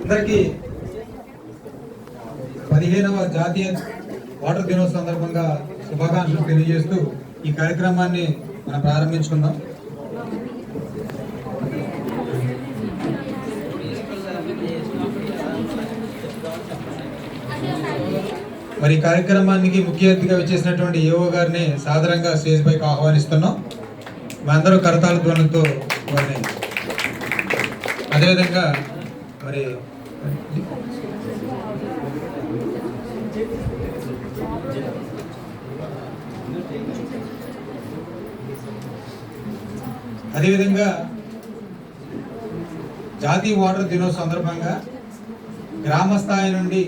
అందరికీ 15వ జాతీయ వాటర్ దినోత్సవం సందర్భంగా శుభాకాంక్షలు తెలియజేస్తూ ఈ కార్యక్రమాన్ని మనం ప్రారంభించుకుందాం. మరి ఈ కార్యక్రమానికి ముఖ్య అతిథిగా వచ్చేసినటువంటి ఏఓ గారిని సాదరంగా స్టేజ్ పైకి ఆహ్వానిస్తున్నాం. అందరూ కరతాళ ధ్వనులతో వారిని అదేవిధంగా మరి అదేవిధంగా జాతీయ వాటర్ దినోత్సవం సందర్భంగా గ్రామ స్థాయి నుండి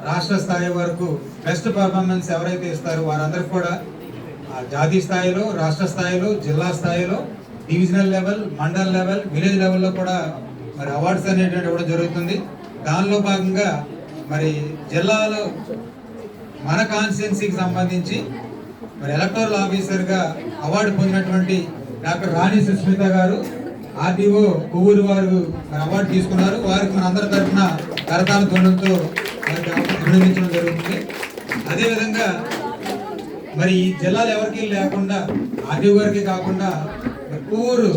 రాష్ట్ర స్థాయి వరకు బెస్ట్ పర్ఫార్మెన్స్ ఎవరైతే ఇస్తారో వారందరికీ కూడా జాతీయ స్థాయిలో, రాష్ట్ర స్థాయిలో, జిల్లా స్థాయిలో, divisional level, mandal level, village లెవెల్లో కూడా మరి అవార్డ్స్ అనేటువంటి ఇవ్వడం జరుగుతుంది. దానిలో భాగంగా మరి జిల్లాలో మన కాన్స్టిట్యున్సీకి సంబంధించి మరి ఎలక్టోరల్ ఆఫీసర్గా అవార్డు పొందినటువంటి డాక్టర్ రాణి సుస్మిత గారు ఆర్డీఓ కొవ్వూరు వారు మరి అవార్డు తీసుకున్నారు. వారికి మన అందరి తరఫున కరతాళ ధ్వనులతో వారికి అభినందించడం జరుగుతుంది. అదేవిధంగా మరి ఈ జిల్లాలో ఎవరికి లేకుండా ఆర్డీఓ గారికి కాకుండా కొవ్వూరు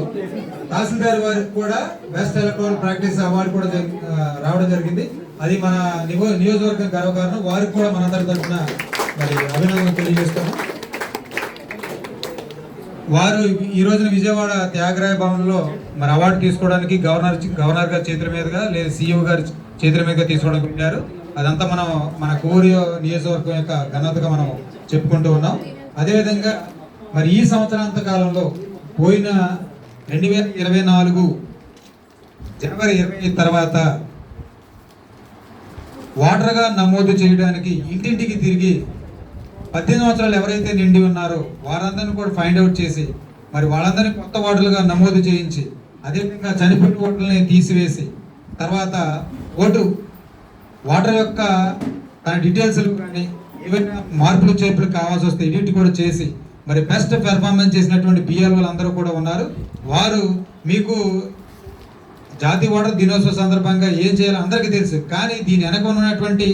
తహసీల్దార్ వారికి కూడా బెస్ట్ ఎలక్టోరల్ ప్రాక్టీస్ అవార్డు కూడా రావడం జరిగింది. అది మన నియోజకవర్గం గర్వకారణం. వారికి కూడా మనందరి తరఫున మరి అభినందనలు తెలియజేస్తాము. వారు ఈ రోజున విజయవాడ త్యాగరాయ భవన్లో మరి అవార్డు తీసుకోవడానికి గవర్నర్ గారి చేతుల మీదుగా లేదా సీఈఓ గారి చేతుల మీదుగా తీసుకోవడానికి వెళ్ళారు. అదంతా మన కొవ్వూరు నియోజకవర్గం యొక్క ఘనతగా మనం చెప్పుకుంటూ ఉన్నాం. అదేవిధంగా మరి ఈ సంవత్సరాంత కాలంలో పోయిన 2024 జనవరి 20 తర్వాత వాటర్గా నమోదు చేయడానికి ఇంటింటికి తిరిగి 18 సంవత్సరాలు ఎవరైతే నిండి ఉన్నారో వారందరినీ కూడా ఫైండ్ అవుట్ చేసి మరి వాళ్ళందరినీ కొత్త ఓటర్లుగా నమోదు చేయించి అదేవిధంగా చనిపోయిన ఓటర్లని తీసివేసి తర్వాత వాటర్ యొక్క తన డీటెయిల్స్ కానీ ఏవైనా మార్పులు చేర్పులు కావాల్సి వస్తే ఎడిట్ కూడా చేసి మరి బెస్ట్ పెర్ఫార్మెన్స్ చేసినటువంటి బిఎల్ఓలు అందరూ కూడా ఉన్నారు. వారు మీకు జాతీయ వాటర్ దినోత్సవ సందర్భంగా ఏం చేయాలో అందరికీ తెలుసు. కానీ దీని వెనక ఉన్నటువంటి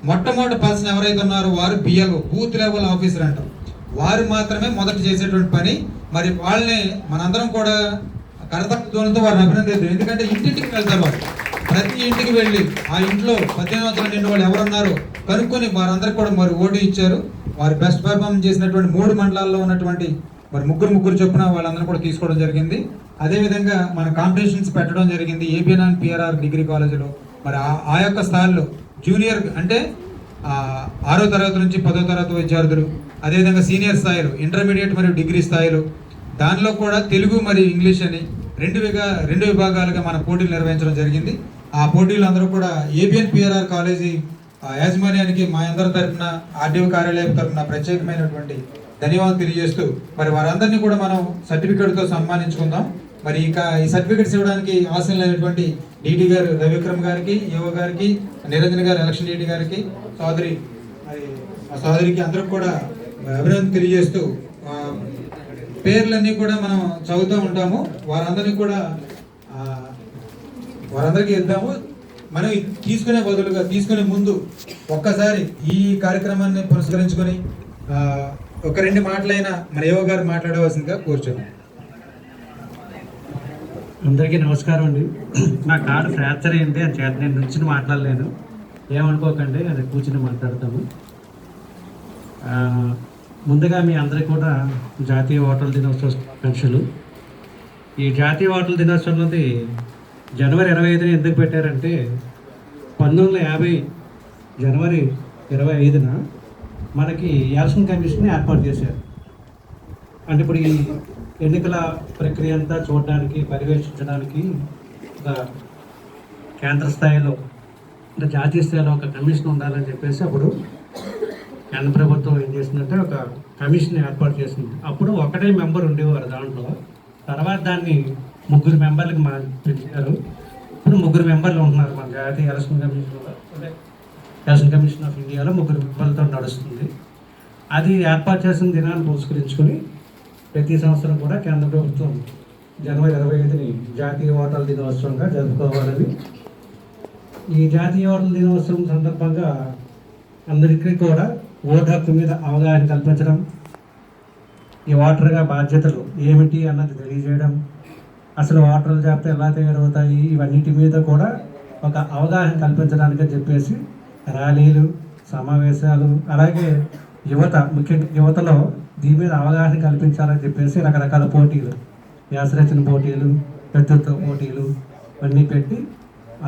మొట్టమొదటి పర్సన్ ఎవరైతే ఉన్నారో వారు బిఎల్ఓ, బూత్ లెవెల్ ఆఫీసర్ అంటారు. వారు మాత్రమే మొదట చేసేటువంటి పని. మరి వాళ్ళని మనందరం కూడా కరతాళతో వారిని అభినందిద్దాం. ఎందుకంటే ఇంటింటికి వెళ్తారు. వారు ప్రతి ఇంటికి వెళ్ళి ఆ ఇంట్లో 18 సంవత్సరాల నిండి వాళ్ళు ఎవరున్నారో కనుక్కొని వారందరికీ కూడా మరి ఓటు ఇచ్చారు. వారు బెస్ట్ పర్ఫార్మెన్స్ చేసినటువంటి 3 మండలాల్లో ఉన్నటువంటి మరి ముగ్గురు చొప్పున వాళ్ళందరూ కూడా తీసుకోవడం జరిగింది. అదేవిధంగా మన కాంపిటీషన్స్ పెట్టడం జరిగింది ఏబిఎన్ అండ్ పిఆర్ఆర్ డిగ్రీ కాలేజీలో. మరి ఆ యొక్క స్థాయిలో జూనియర్ అంటే 6వ తరగతి నుంచి 10వ తరగతి విద్యార్థులు, అదేవిధంగా సీనియర్ స్థాయిలో, ఇంటర్మీడియట్ మరియు డిగ్రీ స్థాయిలో, దానిలో కూడా తెలుగు మరియు ఇంగ్లీష్ అని రెండు విభాగాలుగా మన పోటీలు నిర్వహించడం జరిగింది. ఆ పోటీలు అందరూ కూడా ఏబిఎన్ పిఆర్ఆర్ కాలేజీ యాజమాన్యానికి మా అందరి తరఫున, ఆర్డీఓ కార్యాలయం తరఫున ప్రత్యేకమైనటువంటి ధన్యవాదాలు తెలియజేస్తూ మరి వారందరినీ కూడా మనం సర్టిఫికేట్తో సన్మానించుకుందాం. మరి ఈ సర్టిఫికేట్స్ ఇవ్వడానికి ఆశలైనటువంటి డీటీ గారు రవిక్రమ్ గారికి, ఏఓ గారికి, నిరంజన్ గారు ఎలక్షన్ డీటీ గారికి, సోదరికి అందరికి కూడా అభినందన తెలియజేస్తూ పేర్లన్నీ కూడా మనం చదువుతూ ఉంటాము. వారందరికీ ఇద్దాము. మనం తీసుకునే ముందు ఒక్కసారి ఈ కార్యక్రమాన్ని పురస్కరించుకొని ఒక 2 మాటలైనా మన ఏవో గారు మాట్లాడవలసిందిగా కూర్చోండి. అందరికీ నమస్కారం అండి. నా కార్డు ఫ్రాక్చర్ అయింది, అని చేత నేను నుంచి మాట్లాడలేను, ఏమనుకోకండి, అది కూర్చుని మాట్లాడతాము. ముందుగా మీ అందరికీ కూడా జాతీయ ఓటర్ల దినోత్సవ శుభాకాంక్షలు. ఈ జాతీయ ఓటర్ల దినోత్సవం అనేది జనవరి 25న ఎందుకు పెట్టారంటే 1950 జనవరి 25న మనకి ఎలక్షన్ కమిషన్ ఏర్పాటు చేశారు. అంటే ఇప్పుడు ఈ ఎన్నికల ప్రక్రియ అంతా చూడడానికి, పర్యవేక్షించడానికి ఒక కేంద్ర స్థాయిలో అంటే జాతీయ స్థాయిలో ఒక కమిషన్ ఉండాలని చెప్పేసి అప్పుడు కేంద్ర ప్రభుత్వం ఏం చేసిందంటే ఒక కమిషన్ ఏర్పాటు చేసింది. అప్పుడు ఒకటే మెంబర్ ఉండేవారు దాంట్లో. తర్వాత దాన్ని 3 మెంబర్లకు పెంచారు. ఇప్పుడు 3 మెంబర్లు ఉంటున్నారు మన జాతీయ ఎలక్షన్ కమిషన్లో. అంటే ఎలక్షన్ కమిషన్ ఆఫ్ ఇండియాలో 3 మెంబర్లతో నడుస్తుంది. అది ఏర్పాటు చేసిన దినాన్ని పురస్కరించుకొని ప్రతి సంవత్సరం కూడా కేంద్ర ప్రభుత్వం జనవరి 25ని జాతీయ ఓటర్ల దినోత్సవంగా జరుపుకోవాలని, ఈ జాతీయ ఓటర్ల దినోత్సవం సందర్భంగా అందరికీ కూడా ఓటు హక్కు మీద అవగాహన కల్పించడం, ఈ ఓటర్గా బాధ్యతలు ఏమిటి అన్నది తెలియజేయడం, అసలు ఓటర్ల జాబితా ఎలా తయారవుతాయి, ఇవన్నిటి మీద కూడా ఒక అవగాహన కల్పించడానికని చెప్పేసి ర్యాలీలు, సమావేశాలు, అలాగే ముఖ్యంగా యువతలో దీని మీద అవగాహన కల్పించాలని చెప్పేసి రకరకాల పోటీలు, వ్యాసరచన పోటీలు, వ్యక్తిత్వ పోటీలు అన్నీ పెట్టి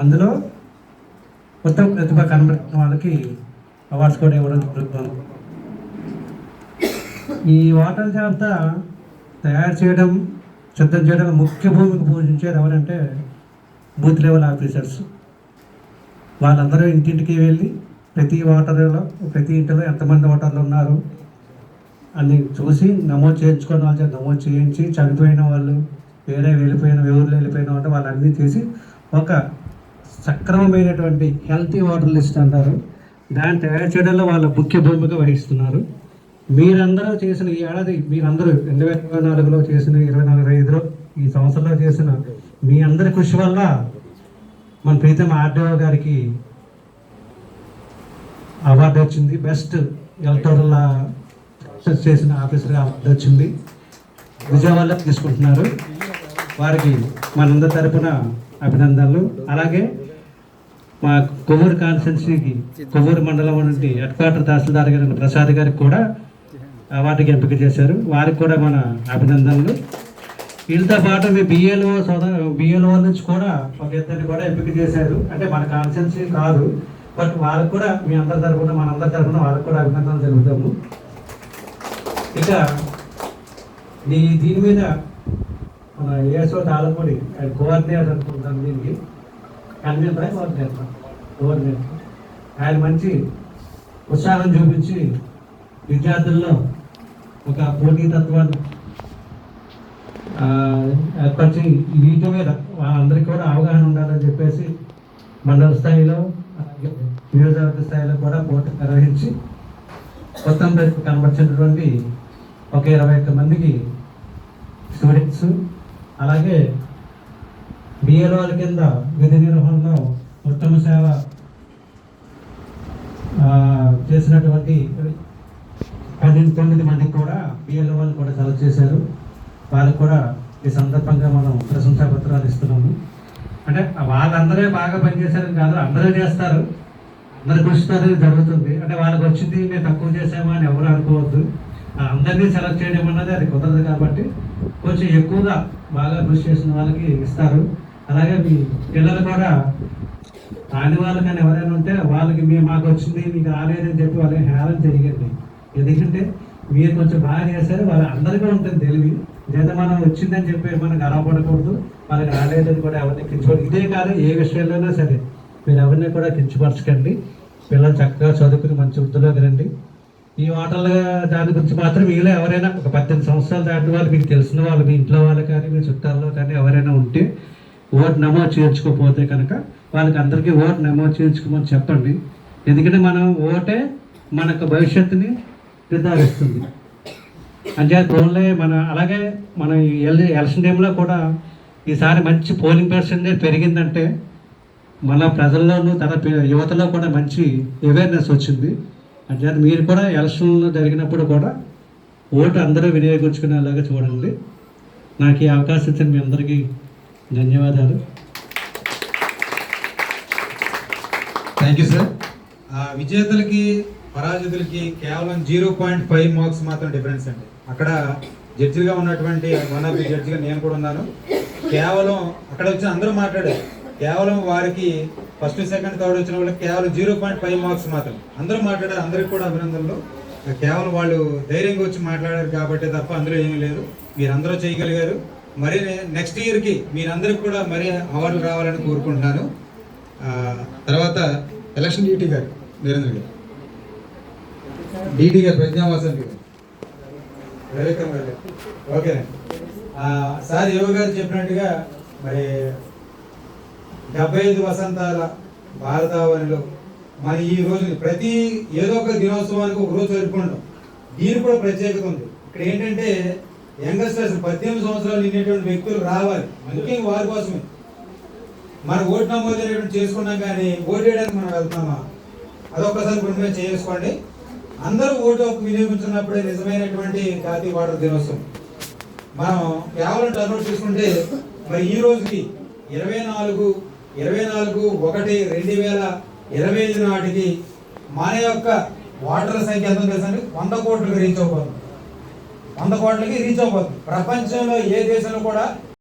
అందులో ఉత్తమ ప్రతిభ కనబడిన వాళ్ళకి అవార్డ్స్ కూడా ఇవ్వడం జరుగుతుంది. ఈ ఓటర్ జాబితా తయారు చేయడం, సిద్ధం చేయడం ముఖ్య భూమిక పోషించేది ఎవరంటే బూత్ లెవెల్ ఆఫీసర్స్. వాళ్ళందరూ ఇంటింటికి వెళ్ళి ప్రతి ఇంటిలో ఎంతమంది ఓటర్లు ఉన్నారు అని చూసి నమోదు చేయించుకున్న వాళ్ళు నమోదు చేయించి, చనిపోయిన వాళ్ళు, ఊళ్ళో వెళ్ళిపోయిన వాళ్ళు వాళ్ళన్నీ చేసి ఒక సక్రమమైనటువంటి హెల్తీ ఓటర్ లిస్ట్ అంటారు, దాన్ని తయారు చేయడంలో వాళ్ళ ముఖ్య భూమిక వహిస్తున్నారు. మీరందరూ చేసిన ఈ ఏడాది, మీరందరూ 2024లో చేసిన, 2025లో ఈ సంవత్సరంలో చేసిన మీ అందరి కృషి వల్ల మన ప్రీతం ఆర్డీఓ గారికి అవార్డు వచ్చింది. బెస్ట్ ఎలక్టోరల్ చేసిన ఆఫీసర్గా అవార్డు వచ్చింది. విజయవాడలో తీసుకుంటున్నారు. వారికి మనందరి తరపున అభినందనలు. అలాగే మా కొవ్వూరు కాన్స్టిట్యున్సీకి, కొవ్వూరు మండలం నుండి హెడ్ క్వార్టర్ తహసీల్దార్ గారి ప్రసాద్ గారికి కూడా అవార్డుకి ఎంపిక చేశారు. వారికి కూడా మన అభినందనలు. వీళ్ళతో పాటు మీ బిఎల్ఓ నుంచి కూడా ఒక ఇద్దరిని కూడా ఎంపిక చేశారు. అంటే మన కాన్స్టిట్యున్సీ కాదు, బట్ వాళ్ళకు కూడా మీ అందరి తరపున, మనందరి తరపున వాళ్ళకు కూడా అభినందనలు జరుగుతాము. ఇక దీని మీద మన ఏఎస్ఓ తాళపూడి కోఆర్డినేటర్ అనుకుంటాను, దీనికి కోఆర్డినేటర్ ఆయన మంచి ఉత్సాహం చూపించి విద్యార్థుల్లో ఒక పోటీతత్వాన్ని ఏర్పరిచి వీటి మీద వాళ్ళందరికీ కూడా అవగాహన ఉండాలని చెప్పేసి మండల స్థాయిలో, నియోజకవర్గ స్థాయిలో కూడా పోటీ నిర్వహించి మొత్తం కనబడినటువంటి ఒక 21 మందికి స్టూడెంట్స్, అలాగే బిఎల్ఓల కింద విధి నిర్వహణలో ఉత్తమ సేవ చేసినటువంటి 19 మందికి కూడా బిఎల్ఓలు కూడా సెలెక్ట్ చేశారు. వాళ్ళకి కూడా ఈ సందర్భంగా మనం ప్రశంసా పత్రాలు ఇస్తున్నాము. అంటే వాళ్ళందరే బాగా పనిచేశారని కాదు, అందరూ చేస్తారు, అందరు కృషితో జరుగుతుంది. అంటే వాళ్ళకి వచ్చింది మేము తక్కువ చేసామా అని ఎవరు అనుకోవద్దు. అందరినీ సెలెక్ట్ చేయడం అన్నది అది కుదరదు. కాబట్టి కొంచెం ఎక్కువగా బాగా కృషి చేసిన వాళ్ళకి ఇస్తారు. అలాగే మీ పిల్లలు కూడా రాని వాళ్ళకని ఎవరైనా ఉంటే వాళ్ళకి మాకు వచ్చింది మీకు రాలేదని చెప్పి వాళ్ళకి హేళన జరిగింది. ఎందుకంటే మీరు కొంచెం బాగా చేశారు, వాళ్ళ అందరికీ ఉంటుంది తెలివి. లేదా మనం వచ్చిందని చెప్పి మనం గర్వపడకూడదు, వాళ్ళకి రాలేదని కూడా ఎవరిని కించకూడదు. ఇదే కాదు, ఏ విషయంలోనైనా సరే మీరు ఎవరిని కూడా కించపరచకండి. పిల్లలు చక్కగా చదువుకుని మంచి వృత్తిలోకి రండి. ఈ ఓటర్ల దాని గురించి మాత్రం మీలో ఎవరైనా ఒక 18 సంవత్సరాలు దాటిన వాళ్ళు, మీకు తెలిసిన వాళ్ళు, మీ ఇంట్లో వాళ్ళు కానీ మీ చుట్టాల్లో కానీ ఎవరైనా ఉంటే ఓటు నమోదు చేయించుకోకపోతే కనుక వాళ్ళకి అందరికీ ఓటు నమోదు చేయించుకోమని చెప్పండి. ఎందుకంటే మనం ఓటే మనకు భవిష్యత్తుని నిర్ధారిస్తుంది. అంటే ఓన్లీ అలాగే మన ఎలక్షన్ టైంలో కూడా ఈసారి మంచి పోలింగ్ పర్సెంటేజ్ పెరిగిందంటే మన ప్రజల్లోనూ యువతలో కూడా మంచి అవేర్నెస్ వచ్చింది. అంటే మీరు కూడా ఎలక్షన్లో జరిగినప్పుడు కూడా ఓటు అందరూ వినియోగించుకునేలాగా చూడండి. నాకు ఈ అవకాశం ఇచ్చిన మీ అందరికీ ధన్యవాదాలు. Thank you sir. విజేతలకి పరాజితులకి కేవలం 0.5 మార్క్స్ మాత్రం డిఫరెన్స్ అండి. అక్కడ జడ్జిగా ఉన్నటువంటి వన్ ఆఫ్ ది జడ్జిగా నేను కూడా ఉన్నాను. కేవలం అక్కడ వచ్చిన అందరూ మాట్లాడారు, కేవలం వారికి ఫస్ట్, సెకండ్, థర్డ్ వచ్చిన వాళ్ళకి కేవలం 0.5 మార్క్స్ మాత్రం. అందరూ మాట్లాడారు, అందరికి కూడా అభినందనలు. కేవలం వాళ్ళు ధైర్యంగా వచ్చి మాట్లాడారు కాబట్టి తప్ప అందులో ఏమీ లేదు. మీరందరూ చేయగలిగారు. మరి నెక్స్ట్ ఇయర్కి మీరందరికి కూడా మరి అవార్డులు రావాలని కోరుకుంటున్నాను. తర్వాత ఎలక్షన్ డీటీ గారు వీరేంద్ర గారు, డీటీ గారు ప్రజ్ఞావాసన్ గారు, వెల్కమ్ గారు. ఓకే సార్, యోగ గారు చెప్పినట్టుగా మరి 75 వసంతాల భారతావనిలో మన ఈ రోజు ప్రతి ఏదో ఒక దినోత్సవానికి ఒక రోజు జరుపుకుంటాం. దీనికి కూడా ప్రత్యేకత ఉంది. ఇక్కడ ఏంటంటే యంగస్టర్స్ 18 సంవత్సరాలు నిండేటువంటి వ్యక్తులు రావాలి, ముఖ్యంగా వారి కోసమే. మన ఓటు నమోదు అనేటువంటి చేసుకున్నాం, కానీ ఓటు వేయడానికి మనం వెళ్తున్నామా? అదొక్కసారి గుండె చేసుకోండి. అందరూ ఓటు హక్కు వినియోగించున్నప్పుడే నిజమైనటువంటి జాతీయ ఓటర్ దినోత్సవం. మనం కేవలం టర్నౌట్ చూసుకుంటే మరి ఈ రోజుకి 24/1/2025 నాటికి మన యొక్క ఓటర్ల సంఖ్య ఎంత తెలుసండి? 100 కోట్లకి రీచ్ అవబోతుంది. 100 కోట్లకి రీచ్ అవబోతుంది. ప్రపంచంలో ఏ దేశంలో కూడా